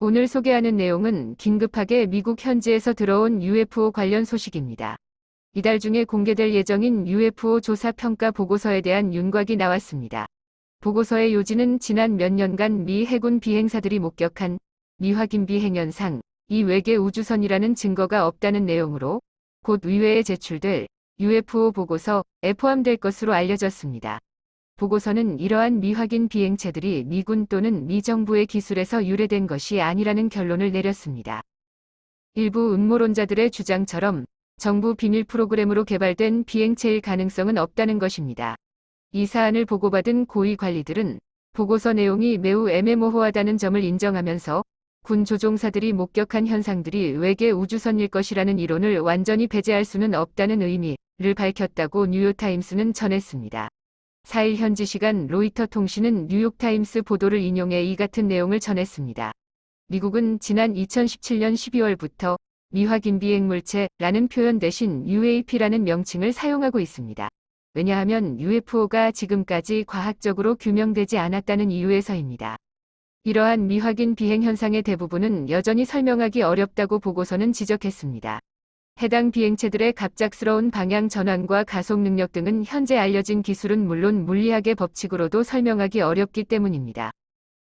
오늘 소개하는 내용은 긴급하게 미국 현지에서 들어온 UFO 관련 소식입니다. 이달 중에 공개될 예정인 UFO 조사 평가 보고서에 대한 윤곽이 나왔습니다. 보고서의 요지는 지난 몇 년간 미 해군 비행사들이 목격한 미확인 비행 현상, 이 외계 우주선이라는 증거가 없다는 내용으로 곧 의회에 제출될 UFO 보고서에 포함될 것으로 알려졌습니다. 보고서는 이러한 미확인 비행체들이 미군 또는 미 정부의 기술에서 유래된 것이 아니라는 결론을 내렸습니다. 일부 음모론자들의 주장처럼 정부 비밀 프로그램으로 개발된 비행체일 가능성은 없다는 것입니다. 이 사안을 보고받은 고위 관리들은 보고서 내용이 매우 애매모호하다는 점을 인정하면서 군 조종사들이 목격한 현상들이 외계 우주선일 것이라는 이론을 완전히 배제할 수는 없다는 의미를 밝혔다고 뉴욕타임스는 전했습니다. 4일 현지 시간 로이터 통신은 뉴욕타임스 보도를 인용해 이 같은 내용을 전했습니다. 미국은 지난 2017년 12월부터 미확인 비행물체라는 표현 대신 UAP라는 명칭을 사용하고 있습니다. 왜냐하면 UFO가 지금까지 과학적으로 규명되지 않았다는 이유에서입니다. 이러한 미확인 비행 현상의 대부분은 여전히 설명하기 어렵다고 보고서는 지적했습니다. 해당 비행체들의 갑작스러운 방향 전환과 가속 능력 등은 현재 알려진 기술은 물론 물리학의 법칙으로도 설명하기 어렵기 때문입니다.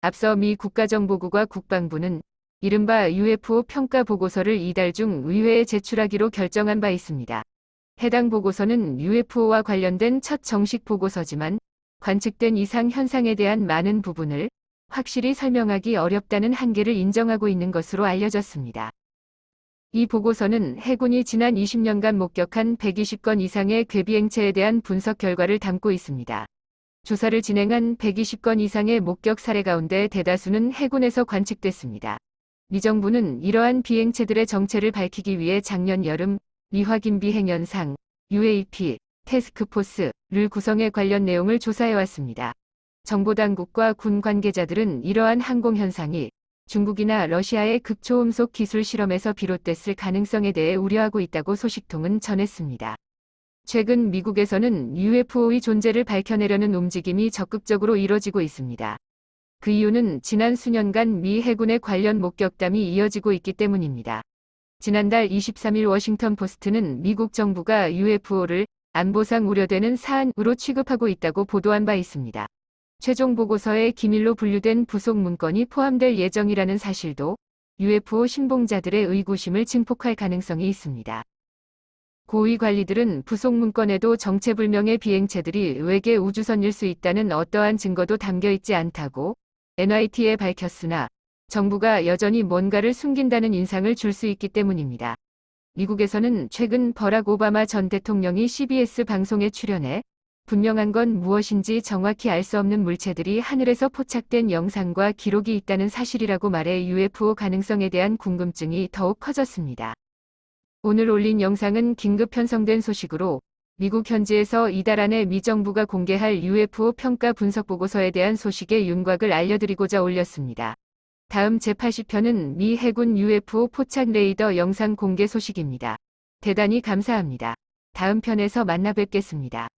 앞서 미 국가정보국과 국방부는 이른바 UFO 평가 보고서를 이달 중 의회에 제출하기로 결정한 바 있습니다. 해당 보고서는 UFO와 관련된 첫 정식 보고서지만 관측된 이상 현상에 대한 많은 부분을 확실히 설명하기 어렵다는 한계를 인정하고 있는 것으로 알려졌습니다. 이 보고서는 해군이 지난 20년간 목격한 120건 이상의 궤비행체에 대한 분석 결과를 담고 있습니다. 조사를 진행한 120건 이상의 목격 사례 가운데 대다수는 해군에서 관측됐습니다. 미 정부는 이러한 비행체들의 정체를 밝히기 위해 작년 여름 미확인 비행 현상 UAP 태스크포스를 구성해 관련 내용을 조사해왔습니다. 정보당국과 군 관계자들은 이러한 항공 현상이 중국이나 러시아의 극초음속 기술 실험에서 비롯됐을 가능성에 대해 우려하고 있다고 소식통은 전했습니다. 최근 미국에서는 UFO의 존재를 밝혀내려는 움직임이 적극적으로 이뤄지고 있습니다. 그 이유는 지난 수년간 미 해군의 관련 목격담이 이어지고 있기 때문입니다. 지난달 23일 워싱턴 포스트는 미국 정부가 UFO를 안보상 우려되는 사안으로 취급하고 있다고 보도한 바 있습니다. 최종 보고서에 기밀로 분류된 부속 문건이 포함될 예정이라는 사실도 UFO 신봉자들의 의구심을 증폭할 가능성이 있습니다. 고위 관리들은 부속 문건에도 정체불명의 비행체들이 외계 우주선일 수 있다는 어떠한 증거도 담겨 있지 않다고 NYT에 밝혔으나 정부가 여전히 뭔가를 숨긴다는 인상을 줄 수 있기 때문입니다. 미국에서는 최근 버락 오바마 전 대통령이 CBS 방송에 출연해 분명한 건 무엇인지 정확히 알 수 없는 물체들이 하늘에서 포착된 영상과 기록이 있다는 사실이라고 말해 UFO 가능성에 대한 궁금증이 더욱 커졌습니다. 오늘 올린 영상은 긴급 편성된 소식으로 미국 현지에서 이달 안에 미 정부가 공개할 UFO 평가 분석 보고서에 대한 소식의 윤곽을 알려드리고자 올렸습니다. 다음 제80편은 미 해군 UFO 포착 레이더 영상 공개 소식입니다. 대단히 감사합니다. 다음 편에서 만나 뵙겠습니다.